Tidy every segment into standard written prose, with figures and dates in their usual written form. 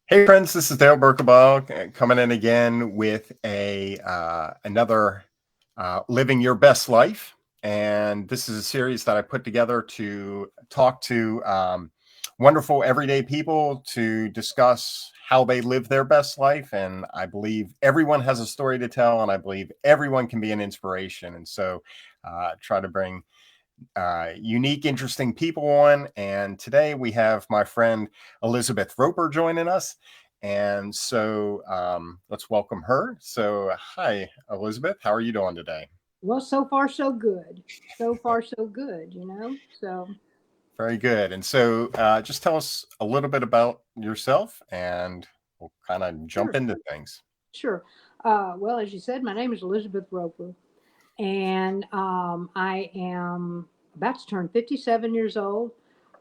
Hey friends, this is Dale Berkeball coming in again with a another Living Your Best Life. And this is a series that I put together to talk to wonderful everyday people to discuss how they live their best life. And I believe everyone has a story to tell, and I believe everyone can be an inspiration. And so try to bring unique, interesting people on. And today we have my friend Elizabeth Roper joining us. And so let's welcome her. So, hi, Elizabeth. How are you doing today? Well, so far so good. So far so good. Very good. And so just tell us a little bit about yourself and we'll kind of jump Sure, into things. sure. Well, as you said, my name is Elizabeth Roper, and I am about to turn 57 years old.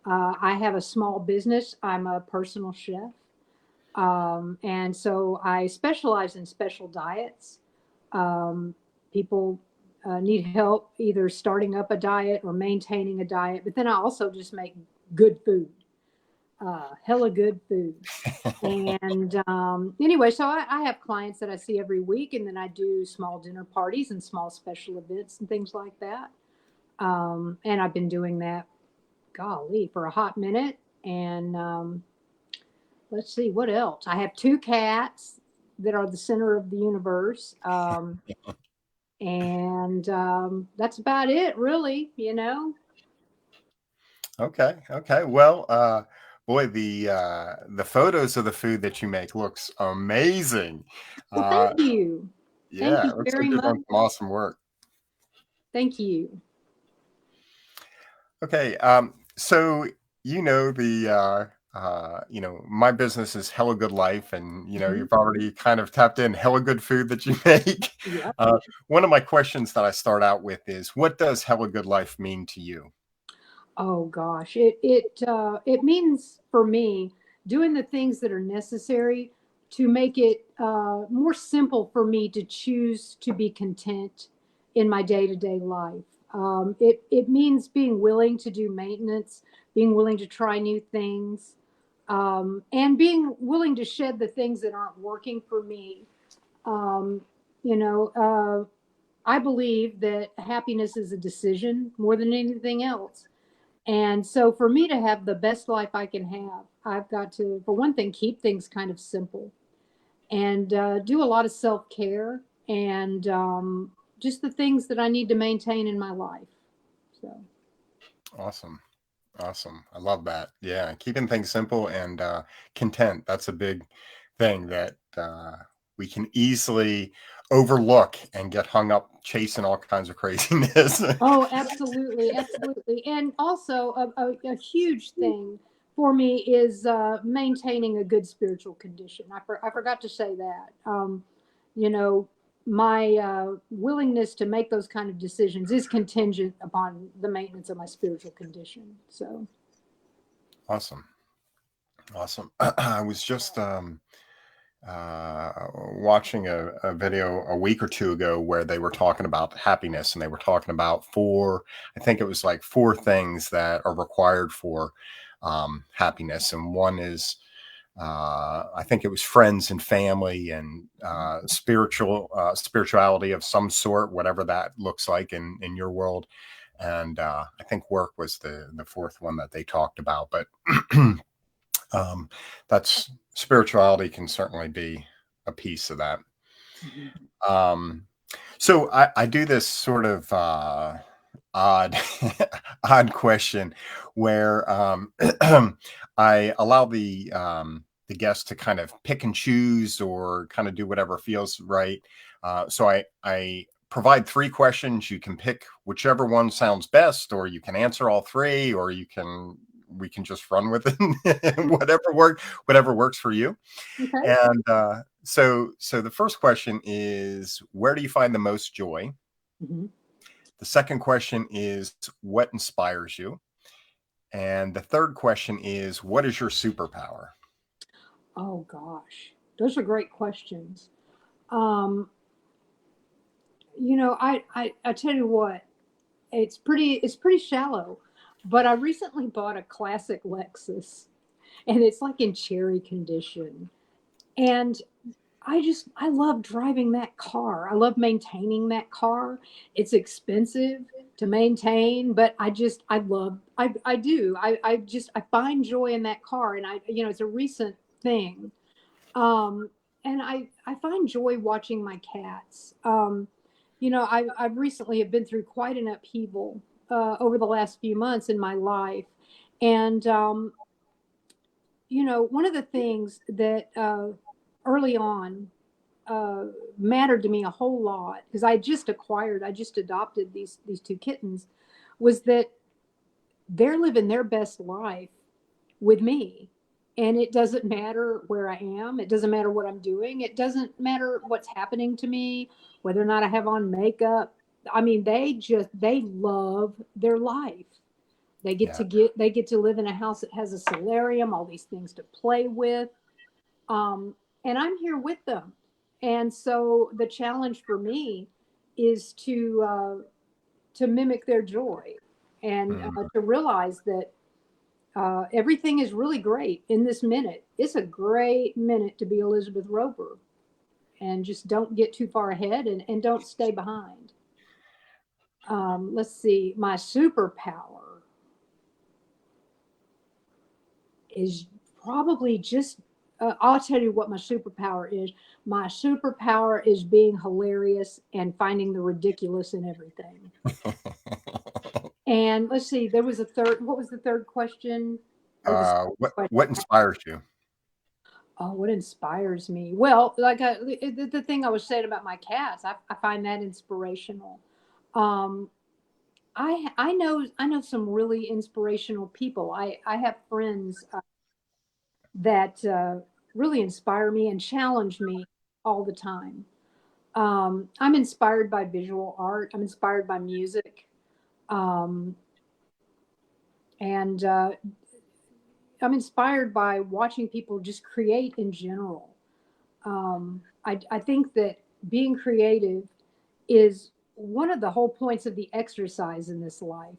I have a small business. I'm a personal chef, and so I specialize in special diets. People need help either starting up a diet or maintaining a diet, but then I also just make good food, hella good food. And anyway, so I have clients that I see every week, and then I do small dinner parties and small special events and things like that. And I've been doing that, golly, for a hot minute. And let's see, what else? I have two cats that are the center of the universe. And that's about it, really. Okay. Well, boy, the photos of the food that you make looks amazing. Well, Uh, thank you. Thank yeah, you it looks like very you're much. doing some awesome work. Thank you. Okay, so my business is Hellagood Life, and Mhm. you've already kind of tapped in hella good food that you make. Yep. One of my questions that I start out with is, what does Hella Good Life mean to you? Oh gosh, it means for me doing the things that are necessary to make it more simple for me to choose to be content in my day to day life. It means being willing to do maintenance, being willing to try new things, and being willing to shed the things that aren't working for me. Um, you know, I believe that happiness is a decision more than anything else. And so for me to have the best life I can have, I've got to, for one thing, keep things kind of simple and do a lot of self care and just the things that I need to maintain in my life. So, Awesome, awesome. I love that. Yeah, keeping things simple and content. That's a big thing that we can easily overlook and get hung up chasing all kinds of craziness. oh, absolutely, absolutely. And also, a huge thing for me is maintaining a good spiritual condition. I forgot to say that. You know, my willingness to make those kind of decisions is contingent upon the maintenance of my spiritual condition. So, Awesome. Awesome. I was just watching a video a week or two ago where they were talking about happiness, and they were talking about I think it was like four things that are required for happiness. And one is, I think it was friends and family and spirituality of some sort, whatever that looks like in your world. And I think work was the fourth one that they talked about. But um, that's spirituality can certainly be a piece of that. mhm. Um, so I do this sort of odd odd question where I allow the guest to kind of pick and choose or kind of do whatever feels right. So I provide three questions. You can pick whichever one sounds best, or you can answer all three, or we can just run with it. Whatever works for you. Okay. And so the first question is, where do you find the most joy? Mhm. The second question is, what inspires you? And the third question is, what is your superpower? Oh gosh, those are great questions. Um, I tell you what, it's pretty shallow, but I recently bought a classic Lexus, and it's like in cherry condition. And I love driving that car. I love maintaining that car. It's expensive to maintain, but I do. I find joy in that car. And it's a recent thing. Um, and I find joy watching my cats. I've recently have been through quite an upheaval, over the last few months in my life. And, one of the things that, early on, uh, mattered to me a whole lot, because I just adopted these two kittens, was that they're living their best life with me. And it doesn't matter where I am. It doesn't matter what I'm doing. It doesn't matter what's happening to me, whether or not I have on makeup. I mean, they love their life. Yeah. They get to live in a house that has a solarium, all these things to play with. Um, and I'm here with them. And so the challenge for me is to mimic their joy, and Mhm. to realize that, everything is really great in this minute. It's a great minute to be Elizabeth Roper, and just don't get too far ahead, and don't stay behind. Let's see. My superpower is probably just, I'll tell you what my superpower is. My superpower is being hilarious and finding the ridiculous in everything. And let's see, there was a third. What was the third question? Or the second question? What inspires you? Oh, what inspires me? Well, like, the thing I was saying about my cats, I find that inspirational. Um, I know some really inspirational people. I have friends, that, really inspire me and challenge me all the time. I'm inspired by visual art. I'm inspired by music, um, and I'm inspired by watching people just create in general. I think that being creative is one of the whole points of the exercise in this life,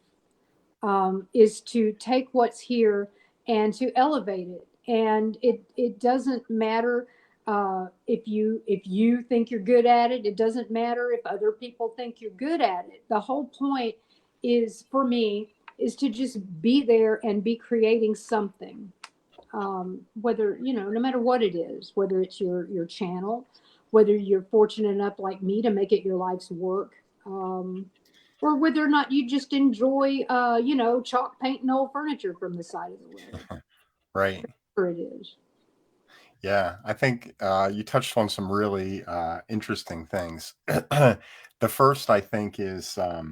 is to take what's here and to elevate it. And it doesn't matter, if you think you're good at it. It doesn't matter if other people think you're good at it. The whole point is, for me, is to just be there and be creating something. Whether, no matter what it is, whether it's your channel, whether you're fortunate enough like me to make it your life's work, or whether or not you just enjoy, chalk painting old furniture from the side of the road. Right. Whatever it is. Yeah, I think you touched on some really interesting things. The first, I think, is uh,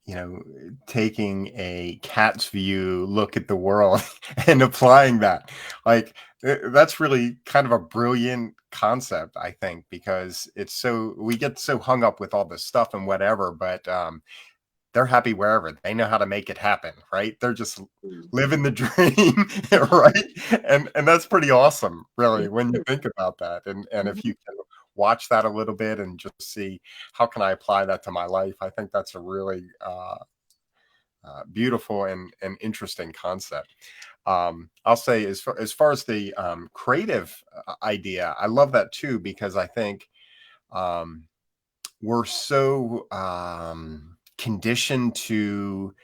you know, taking a cat's view look at the world and applying that. Like, that's really kind of a brilliant concept, I think, because we get so hung up with all this stuff and whatever, but they're happy wherever. They know how to make it happen, right? They're just Mm. living the dream, right? And that's pretty awesome, really, It when you is. think about that. And if Mhm. you can watch that a little bit and just see how can I apply that to my life, I think that's a really beautiful and interesting concept. I'll say as far as the creative idea, I love that too because I think um, we're so conditioned to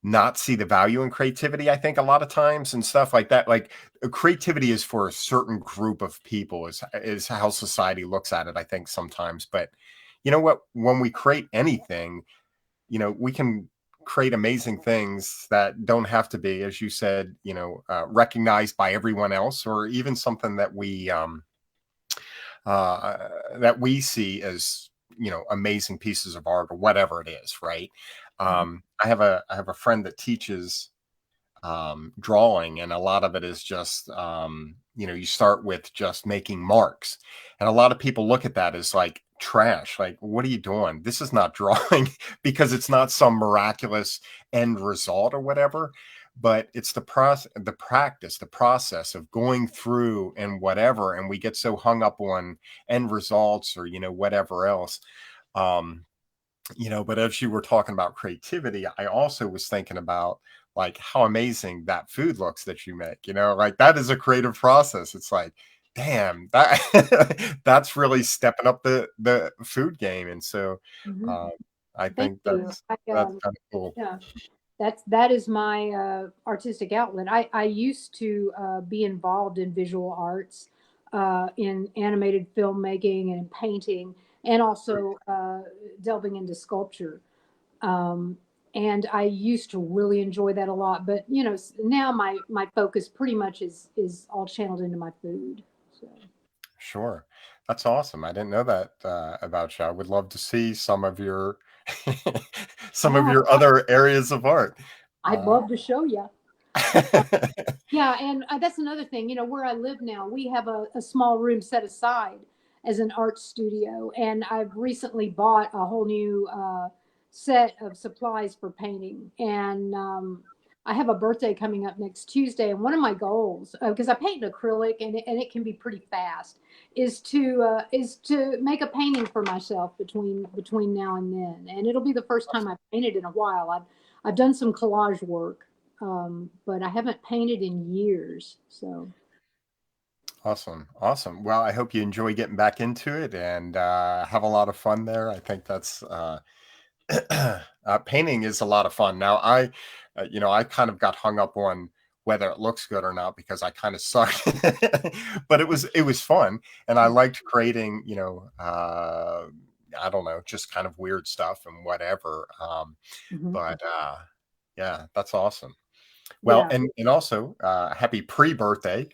not see the value in creativity. I think a lot of times and stuff like that. Like creativity is for a certain group of people is how society looks at it. I think sometimes, but you know what? When we create anything, we can create amazing things that don't have to be, as you said, recognized by everyone else, or even something that we see as amazing pieces of art or whatever it is, right? Mhm. I have a friend that teaches drawing, and a lot of it is just you start with just making marks, and a lot of people look at that as like trash. Like, what are you doing? This is not drawing because it's not some miraculous end result or whatever. But it's the process, the practice, the process of going through and whatever, and we get so hung up on end results or whatever else. Um, but as you were talking about creativity, I also was thinking about like how amazing that food looks that you make, like that is a creative process. It's like, damn, that that's really stepping up the food game. And so Mhm. um, I Thank think you. that's kind of cool. Yeah, that is my artistic outlet. I used to be involved in visual arts, in animated filmmaking and in painting, and also delving into sculpture. Um, and I used to really enjoy that a lot. But now my focus pretty much is all channeled into my food. So Sure. That's awesome. I didn't know that about you. I would love to see some of your some of yeah, your other areas of art. I'd Uh, love to show you. Yeah, and that's another thing. Where I live now, we have a small room set aside as an art studio, and I've recently bought a whole new set of supplies for painting. And I have a birthday coming up next Tuesday, and one of my goals, because I paint in acrylic and it can be pretty fast, is to make a painting for myself between now and then. And it'll be the first time I've painted in a while. I've done some collage work, but I haven't painted in years. So Awesome. Awesome. Well, I hope you enjoy getting back into it and have a lot of fun there. I think that's painting is a lot of fun. Now, I kind of got hung up on whether it looks good or not because I kind of suck, but it was fun, and I liked creating, I don't know, just kind of weird stuff and whatever. mhm. But yeah, that's awesome. Well, Yeah. and also happy pre-birthday.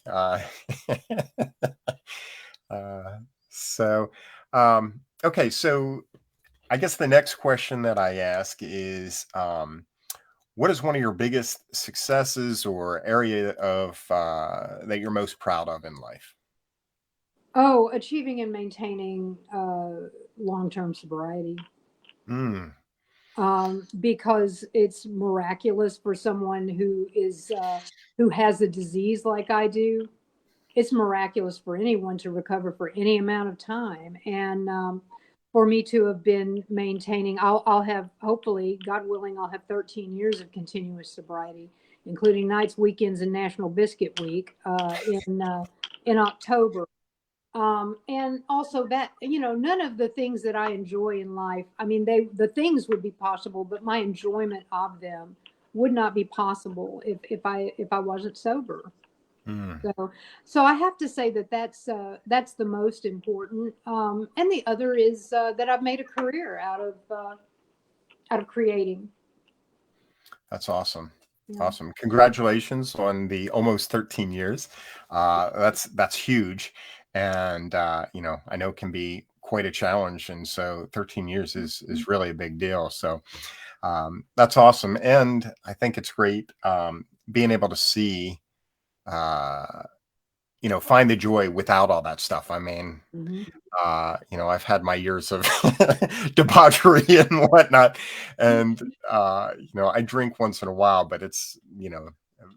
Uh, so okay, so I guess the next question that I ask is, what is one of your biggest successes or area of that you're most proud of in life? Oh, achieving and maintaining long-term sobriety, Mm, because it's miraculous for someone who has a disease like I do. It's miraculous for anyone to recover for any amount of time, and for me to have been maintaining, I'll have, hopefully, God willing, I'll have 13 years of continuous sobriety, including nights, weekends, and National Biscuit Week in October. And also that, none of the things that I enjoy in life, I mean, the things would be possible, but my enjoyment of them would not be possible if I wasn't sober. mm, So I have to say that's the most important. And the other is that I've made a career out of creating. that's awesome. Yeah. Awesome. Congratulations on the almost 13 years. That's huge. And I know it can be quite a challenge. And so 13 years is really a big deal. So that's awesome. And I think it's great being able to see uh, find the joy without all that stuff. I mean, Hmm. I've had my years of debauchery and whatnot, and I drink once in a while, but it's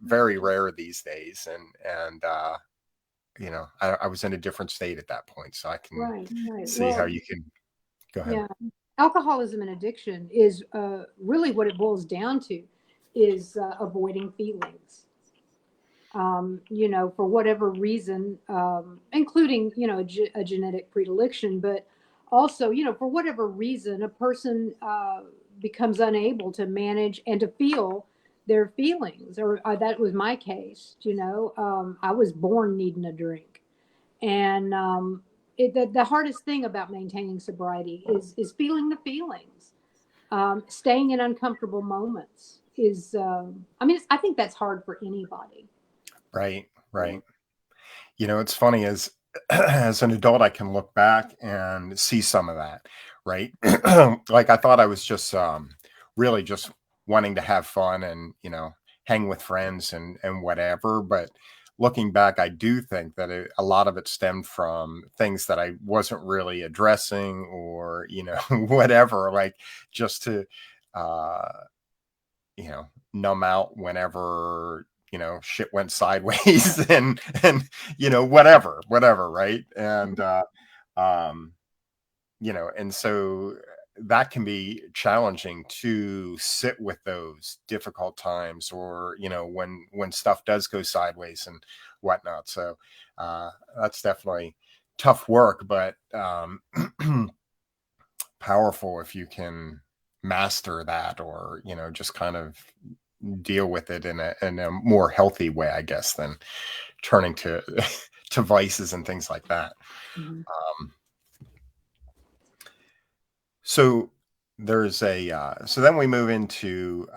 very rare these days. And I was in a different state at that point, so I can Right. Right. see how Well, you can go ahead. yeah. Alcoholism and addiction is really what it boils down to, is avoiding feelings. For whatever reason, including, a genetic predilection, but also, for whatever reason, a person becomes unable to manage and to feel their feelings. Or that was my case. I was born needing a drink. And the hardest thing about maintaining sobriety is feeling the feelings. Staying in uncomfortable moments is, I mean, I think that's hard for anybody. Right, right. It's funny as as an adult, I can look back and see some of that, right? Like I thought I was just really just wanting to have fun and hang with friends and whatever. But looking back, I do think that a lot of it stemmed from things that I wasn't really addressing, or whatever, like just to uh, numb out whenever shit went sideways and whatever, right? And um and so that can be challenging to sit with those difficult times, or when stuff does go sideways and whatnot. So that's definitely tough work, but powerful if you can master that, or just kind of deal with it in a more healthy way, I guess, than turning to to vices and things like that. Mm-hmm. So there's so then we move into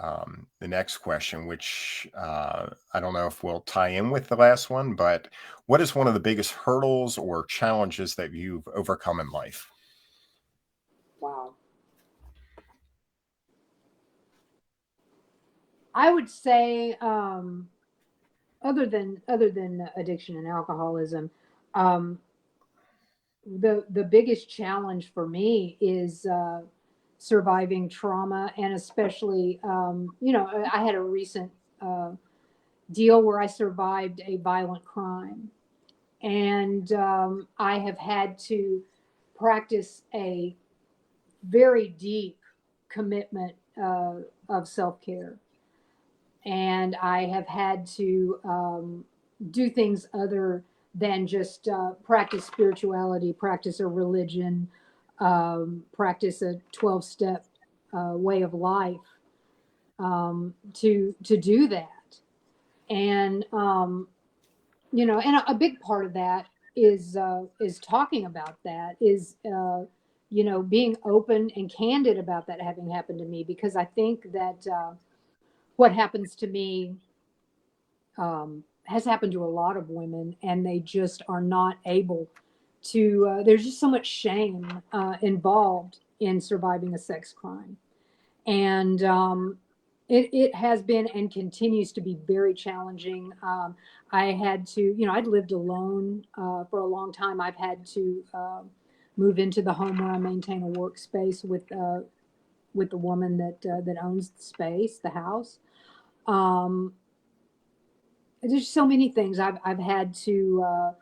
the next question, which I don't know if we'll tie in with the last one, but what is one of the biggest hurdles or challenges that you've overcome in life? Wow. I would say, other than addiction and alcoholism, um, the biggest challenge for me is surviving trauma, and especially, I had a recent uh, deal where I survived a violent crime, and I have had to practice a very deep commitment of self care, and I have had to do things other than just practice spirituality, practice a religion, practice a 12-step way of life, to do that. And and a big part of that is talking about that, is being open and candid about that having happened to me, because I think that what happens to me has happened to a lot of women, and they just are not able to. There's just so much shame involved in surviving a sex crime, and it has been and continues to be very challenging. I had to, I'd lived alone for a long time. I've had to move into the home where I maintain a workspace with the woman that owns the space, the house. Um, there's so many things. I've had to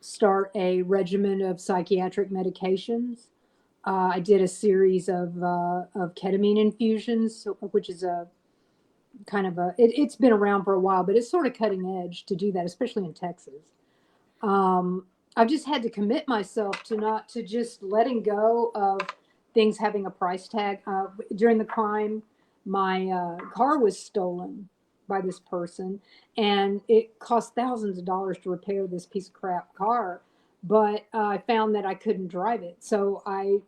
start a regimen of psychiatric medications. I did a series of ketamine infusions, which is a kind of it's been around for a while, but it's sort of cutting edge to do that, especially in Texas. Um, I've just had to commit myself to not to just letting go of things having a price tag. During the crime, my car was stolen by this person, and it cost thousands of dollars to repair this piece of crap car. But I found that I couldn't drive it, so I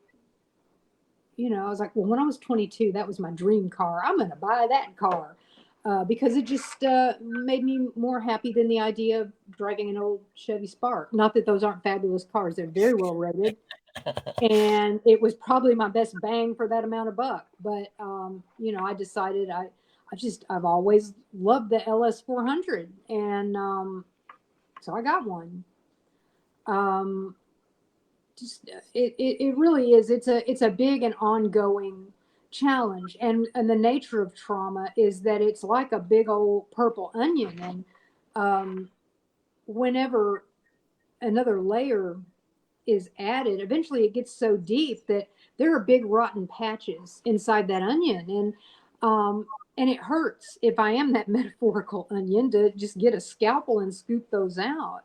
was like, well, when I was 22, that was my dream car. I'm going to buy that car because it just made me more happy than the idea of driving an old Chevy Spark. Not that those aren't fabulous cars; they're very well rated, and it was probably my best bang for that amount of buck. But I decided I've always loved the LS 400, and so I got one. Um, just it really is, it's a big and ongoing challenge, and the nature of trauma is that it's like a big old purple onion, and whenever another layer is added, eventually it gets so deep that there are big rotten patches inside that onion, and it hurts, if I am that metaphorical onion, to just get a scalpel and scoop those out,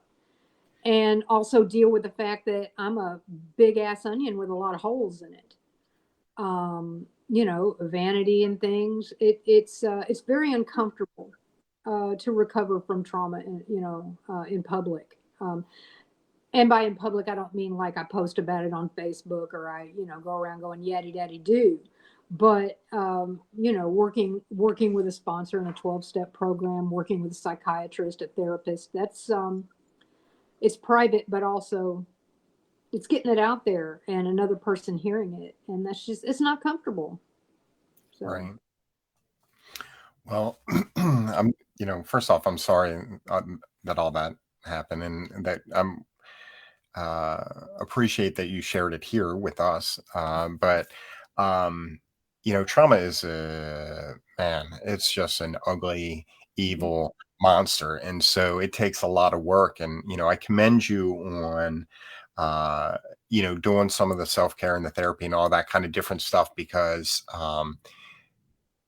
and also deal with the fact that I'm a big ass onion with a lot of holes in it. Vanity and things. It's very uncomfortable to recover from trauma, in public. And by in public, I don't mean like I post about it on Facebook, or I, go around going yaddy daddy do. But working with a sponsor in a 12-step program, working with a psychiatrist, a therapist, that's it's private, but also it's getting it out there and another person hearing it, and it's not comfortable. So Right. Well, I'm, first off, I'm sorry that all that happened, and that I'm appreciate that you shared it here with us. But trauma is a man. It's just an ugly, mhm. evil monster, and so it takes a lot of work. And I commend you on doing some of the self-care and the therapy and all that kind of different stuff, because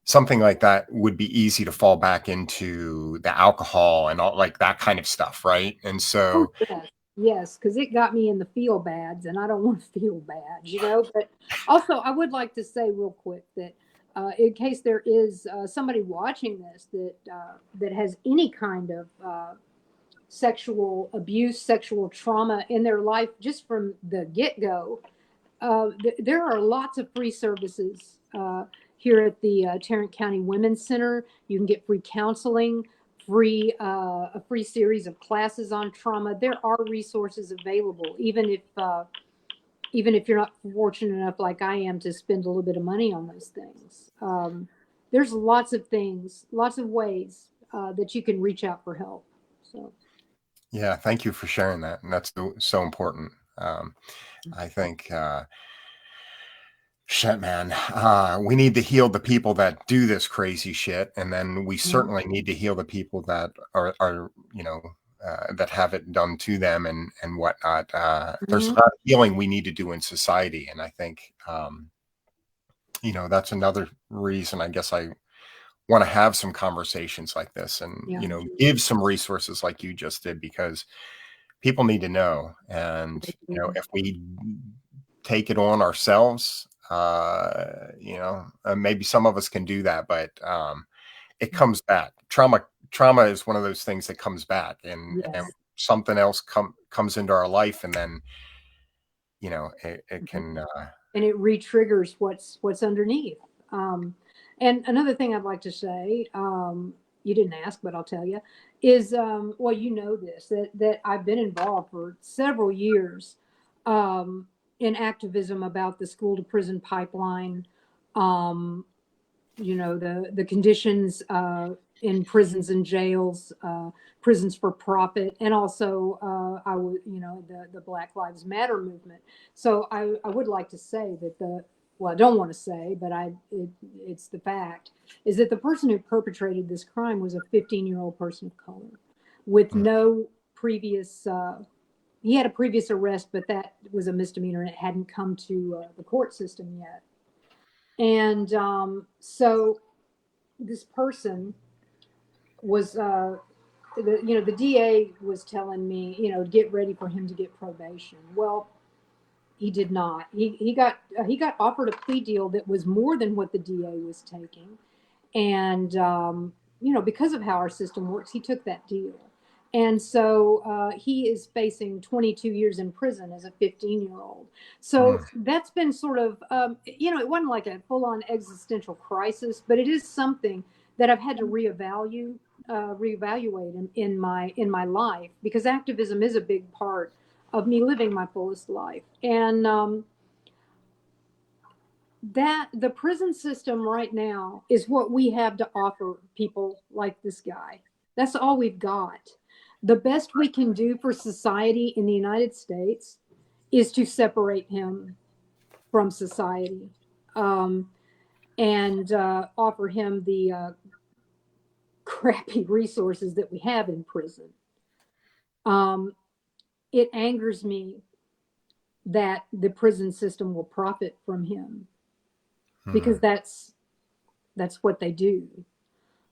something like that would be easy to fall back into the alcohol and all like that kind of stuff, right? And Oh, so, yes, yes, because it got me in the feel bads, and I don't want to feel bad, But also, I would like to say real quick that in case there is somebody watching this that has any kind of sexual abuse, sexual trauma in their life, just from the get go, there are lots of free services here at the Tarrant County Women's Center. You can get free counseling, a free series of classes on trauma. There are resources available, even if you're not fortunate enough, like I am, to spend a little bit of money on those things. There's lots of things, lots of ways that you can reach out for help. So, yeah, thank you for sharing that. And that's so important. I think, shit, man, we need to heal the people that do this crazy shit. And then we mhm, certainly need to heal the people that are that have it done to them and whatnot. There's a mhm, lot of healing we need to do in society. And I think, that's another reason I guess I want to have some conversations like this, and, yeah, give some resources like you just did, because people need to know. And, if we take it on ourselves, maybe some of us can do that, but it comes back. Trauma is one of those things that comes back, and yes. something else comes into our life, and then, it Mhm. can, And it re-triggers what's underneath. Um, and another thing I'd like to say, you didn't ask, but I'll tell you, is well, you know this that I've been involved for several years um, in activism about the school to prison pipeline. Um, the conditions in prisons and jails, prisons for profit, and also I would the Black Lives Matter movement. So I would like to say that I don't want to say, but it's the fact is that the person who perpetrated this crime was a 15-year-old person of color with mm, no previous. He had a previous arrest, but that was a misdemeanor and it hadn't come to the court system yet. And so this person was the DA was telling me, get ready for him to get probation. Well, he did not. He got offered a plea deal that was more than what the DA was taking, and because of how our system works, he took that deal. And so he is facing 22 years in prison as a 15-year-old. So mm, that's been sort of, it wasn't like a full-on existential crisis, but it is something that I've had to reevaluate in my life, because activism is a big part of me living my fullest life. And that the prison system right now is what we have to offer people like this guy. That's all we've got. The best we can do for society in the United States is to separate him from society, um, and offer him the crappy resources that we have in prison. Um, it angers me that the prison system will profit from him, because mm, that's what they do,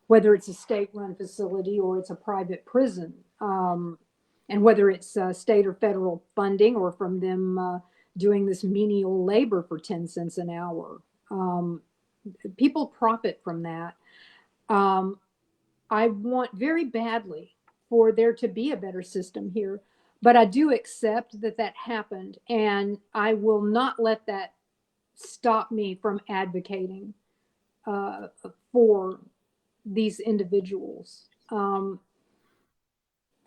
whether it's a state-run facility or it's a private prison, and whether it's state or federal funding or from them doing this menial labor for 10 cents an hour. Um, People profit from that. Um, I want very badly for there to be a better system here, but I do accept that that happened, and I will not let that stop me from advocating uh, for these individuals.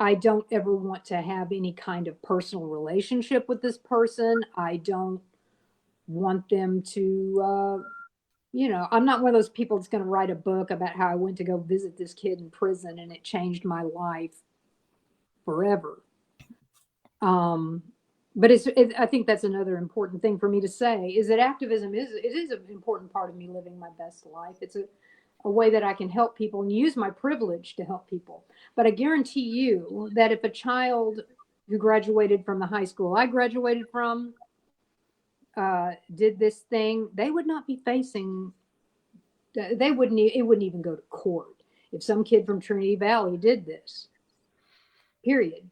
I don't ever want to have any kind of personal relationship with this person. I don't want them to, I'm not one of those people that's going to write a book about how I went to go visit this kid in prison and it changed my life forever. Um, but I think that's another important thing for me to say, is that activism is an important part of me living my best life. It's a way that I can help people and use my privilege to help people. But I guarantee you that if a child who graduated from the high school I graduated from did this thing, they would not be facing, they wouldn't, it wouldn't even go to court if some kid from Trinity Valley did this, period,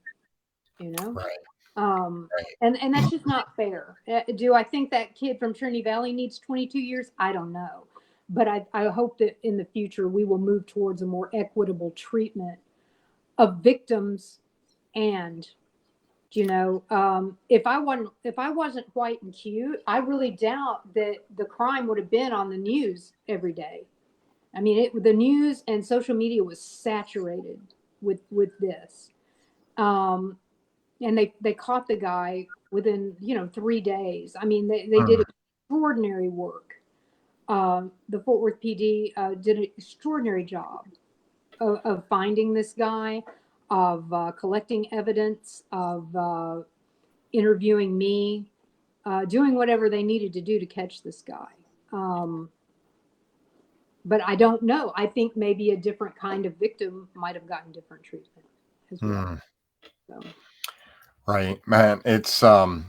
you know? Right. Right. And that's just not fair. Do I think that kid from Trinity Valley needs 22 years? I don't know. But I hope that in the future we will move towards a more equitable treatment of victims. And if I wasn't white and cute, I really doubt that the crime would have been on the news every day. I mean, the news and social media was saturated with this. Um, and they caught the guy within 3 days. I mean, they did Mm. extraordinary work. The Fort Worth PD did an extraordinary job of finding this guy, of collecting evidence, of interviewing me, doing whatever they needed to do to catch this guy. But I don't know. I think maybe a different kind of victim might have gotten different treatment as well. Mm. So. Right, man. It's a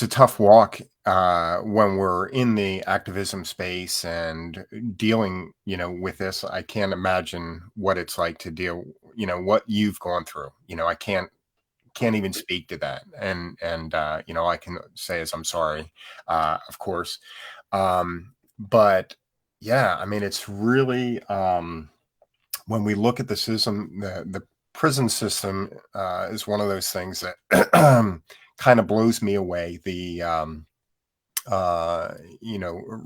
tough walk when we're in the activism space and dealing, with this. I can't imagine what it's like to deal, what you've gone through. I can't even speak to that. And I can say as I'm sorry, of course. But yeah, I mean, it's really when we look at the system, the prison system is one of those things that kind of blows me away. The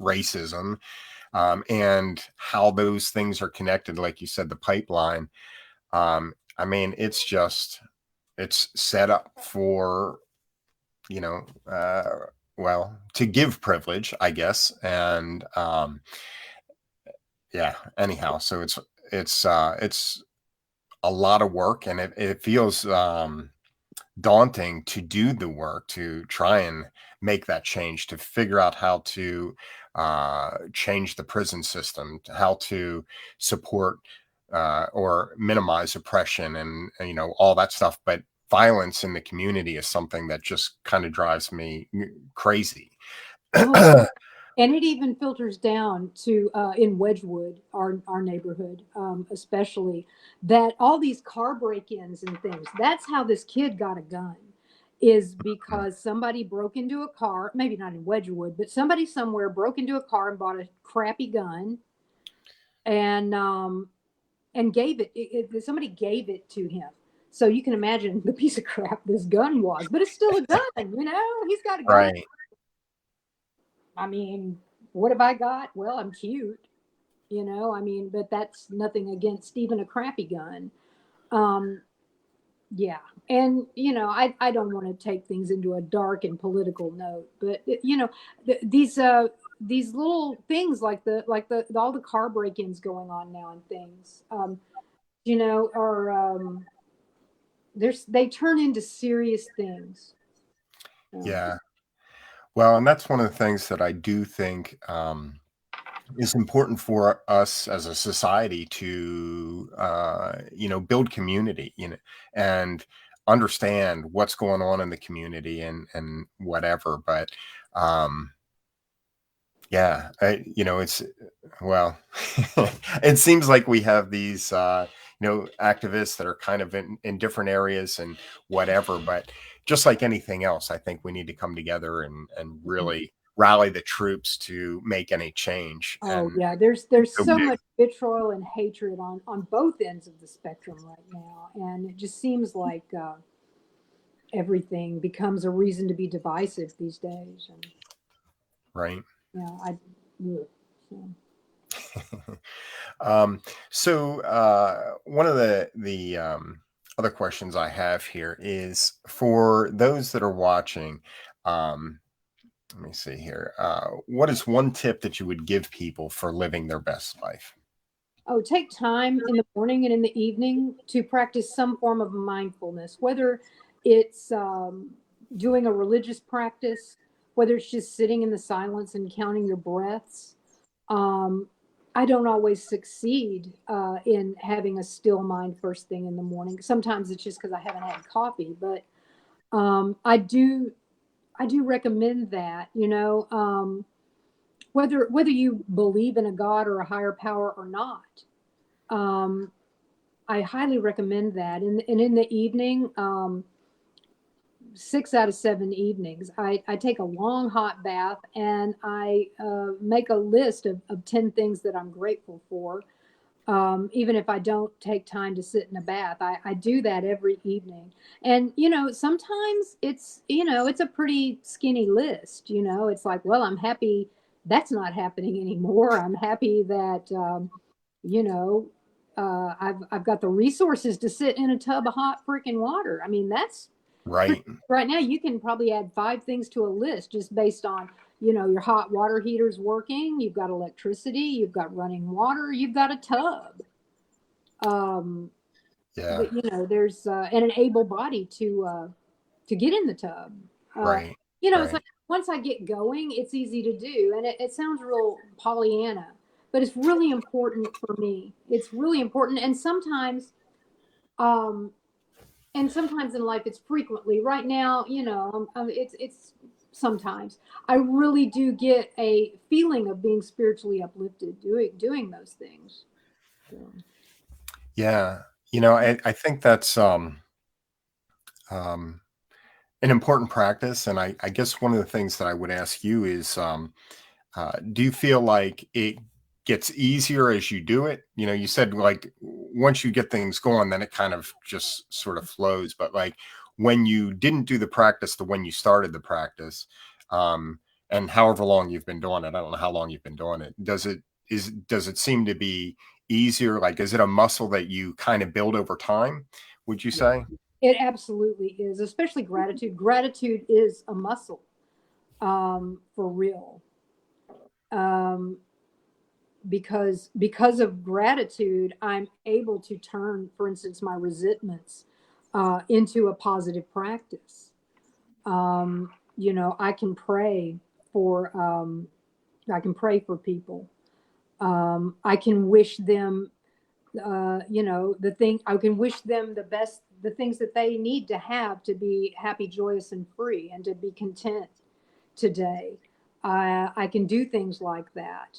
racism, and how those things are connected. Like you said, the pipeline. I mean, it's set up for, you know, uh, well, to give privilege, I guess. And yeah, anyhow, so it's a lot of work, and it feels daunting to do the work to try and make that change, to figure out how to change the prison system, how to support or minimize oppression, and all that stuff. But violence in the community is something that just kind of drives me crazy. Oh, and it even filters down to in Wedgwood, our neighborhood, especially, that all these car break-ins and things. That's how this kid got a gun, is because somebody broke into a car. Maybe not in Wedgwood, but somebody somewhere broke into a car and bought a crappy gun, and gave somebody gave it to him. So you can imagine the piece of crap this gun was, but it's still a gun. He's got a gun. Right. I mean, what have I got? Well, I'm cute, I mean, but that's nothing against even a crappy gun. Um, yeah. And, I don't want to take things into a dark and political note, but, these little things like all the car break-ins going on now and things, are, they turn into serious things. So. Yeah. Well, and that's one of the things that I do think is important for us as a society to, build community, and understand what's going on in the community, and whatever. But yeah, it's, well, it seems like we have these, activists that are kind of in different areas and whatever. But just like anything else, I think we need to come together and really rally the troops to make any change. Oh And yeah, there's so so big. much vitriol and hatred on both ends of the spectrum right now, and it just seems like everything becomes a reason to be divisive these days. And Right. I, ugh, so. One of the other questions I have here is for those that are watching. Let me see here. What is one tip that you would give people for living their best life? Oh, take time in the morning and in the evening to practice some form of mindfulness, whether it's doing a religious practice, whether it's just sitting in the silence and counting your breaths. Um, I don't always succeed in having a still mind first thing in the morning. Sometimes it's just because I haven't had coffee, but I do recommend that. Whether you believe in a God or a higher power or not, um, I highly recommend that. And in the evening, 6 out of 7 evenings, I take a long hot bath and I make a list of 10 things that I'm grateful for. Even if I don't take time to sit in a bath, I do that every evening. And, sometimes it's a pretty skinny list. It's like, well, I'm happy that's not happening anymore. I'm happy that, you know, I've got the resources to sit in a tub of hot freaking water. I mean, that's Right. right now you can probably add 5 things to a list just based on, your hot water heater's working, you've got electricity, you've got running water, you've got a tub. Um, Yeah. there's and an able body to get in the tub. Uh, Right. it's Right. like once I get going, it's easy to do, and it sounds real Pollyanna, but it's really important for me. It's really important, um, and sometimes in life, it's frequently. Right now, it's sometimes I really do get a feeling of being spiritually uplifted doing those things. So, Yeah. I think that's um an important practice. And I guess one of the things that I would ask you is, do you feel like it gets easier as you do it? You said like once you get things going, then it kind of just sort of flows. But like when you didn't do the practice, the when you started the practice, um, and however long you've been doing it, I don't know how long you've been doing it. Does it seem to be easier? Like, is it a muscle that you kind of build over time? Would you yeah, say? it absolutely is, especially gratitude. Gratitude is a muscle, for real. Um, because of gratitude, I'm able to turn, for instance, my resentments into a positive practice. I can pray for people. I can wish them, I can wish them the best, the things that they need to have to be happy, joyous, and free, and to be content today. I can do things like that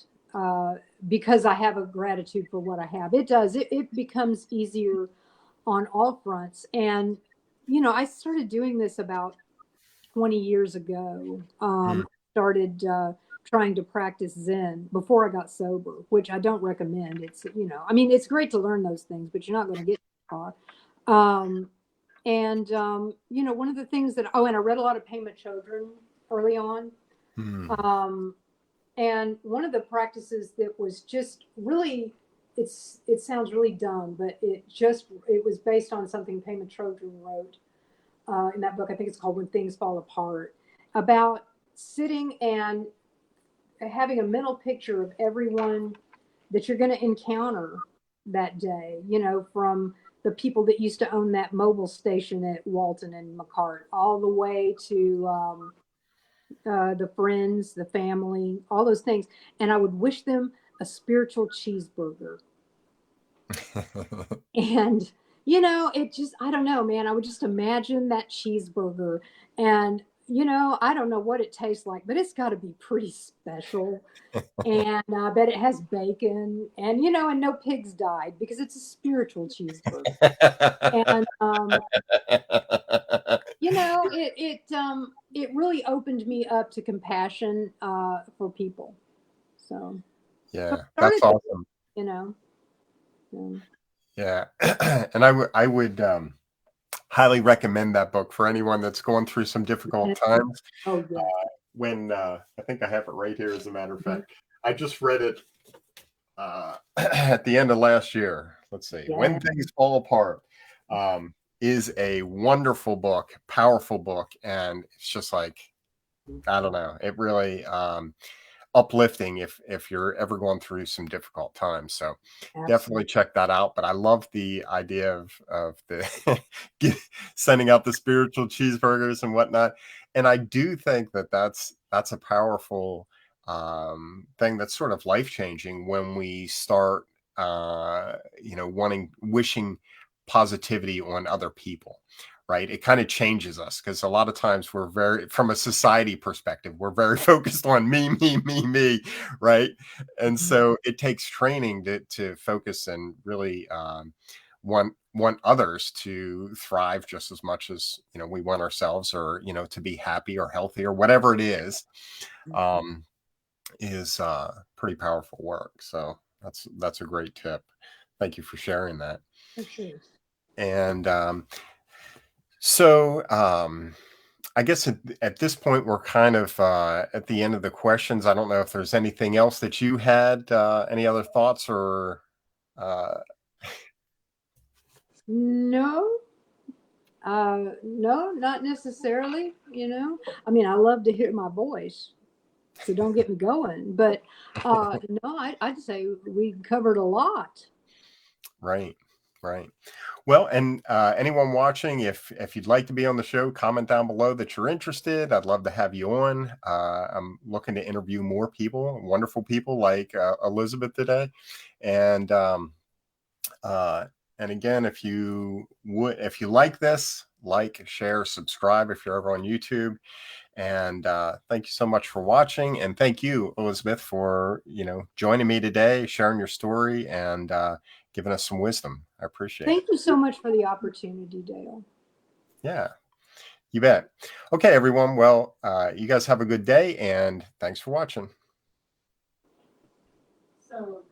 because I have a gratitude for what I have. It becomes easier on all fronts. And, I started doing this about 20 years ago. Mm. Started trying to practice Zen before I got sober, which I don't recommend. I mean, it's great to learn those things, but you're not going to get far. Um, and one of the things and I read a lot of Pema Chodron early on. Mm. Um, and one of the practices that was just really, it sounds really dumb, but it was based on something Pema Chodron wrote in that book. I think it's called When Things Fall Apart, about sitting and having a mental picture of everyone that you're going to encounter that day, from the people that used to own that mobile station at Walton and McCart, all the way to the friends, the family, all those things. And I would wish them a spiritual cheeseburger. And, I don't know, man. I would just imagine that cheeseburger. And, I don't know what it tastes like, but it's got to be pretty special. And I bet it has bacon and no pigs died because it's a spiritual cheeseburger. And, it really opened me up to compassion for people. So I Yeah, that's started, awesome. you know, um, Yeah. And I would highly recommend that book for anyone that's going through some difficult times. oh yes. When I think I have it right here, as a matter of Mhm. fact, I just read it at the end of last year. Let's see, Yeah. When Things Fall Apart is a wonderful book, powerful book, and it's just like, I don't know, it really uplifting if you're ever going through some difficult times. So Absolutely. definitely check that out. But I love the idea of the get- sending out the spiritual cheeseburgers and whatnot. And I do think that that's a powerful thing that's sort of life changing when we start, wishing positivity on other people. Right. It kind of changes us because a lot of times from a society perspective, we're very focused on me, me, me, me. Right. And Mhm. so it takes training to focus and really want others to thrive just as much as, we want ourselves, or, to be happy or healthy or whatever it um, is pretty powerful work. So that's a great tip. Thank you for sharing that. For sure. And so I guess at this point we're kind of at the end of the questions. I don't know if there's anything else that you had, any other thoughts or. Uh, No, no, not necessarily. I mean, I love to hear my voice, so don't get me going. But no, I'd say we covered a lot. right, right. Well, and anyone watching, if you'd like to be on the show, comment down below that you're interested. I'd love to have you on. I'm looking to interview more people, wonderful people like Elizabeth today, and uh, and again, if you like this, like, share, subscribe if you're ever on YouTube. And thank you so much for watching, and thank you, Elizabeth, for joining me today, sharing your story, and giving us some wisdom. I appreciate it. Thank you so much for the opportunity, Dale. Yeah, you bet. Okay, everyone. Well, you guys have a good day, and thanks for watching. So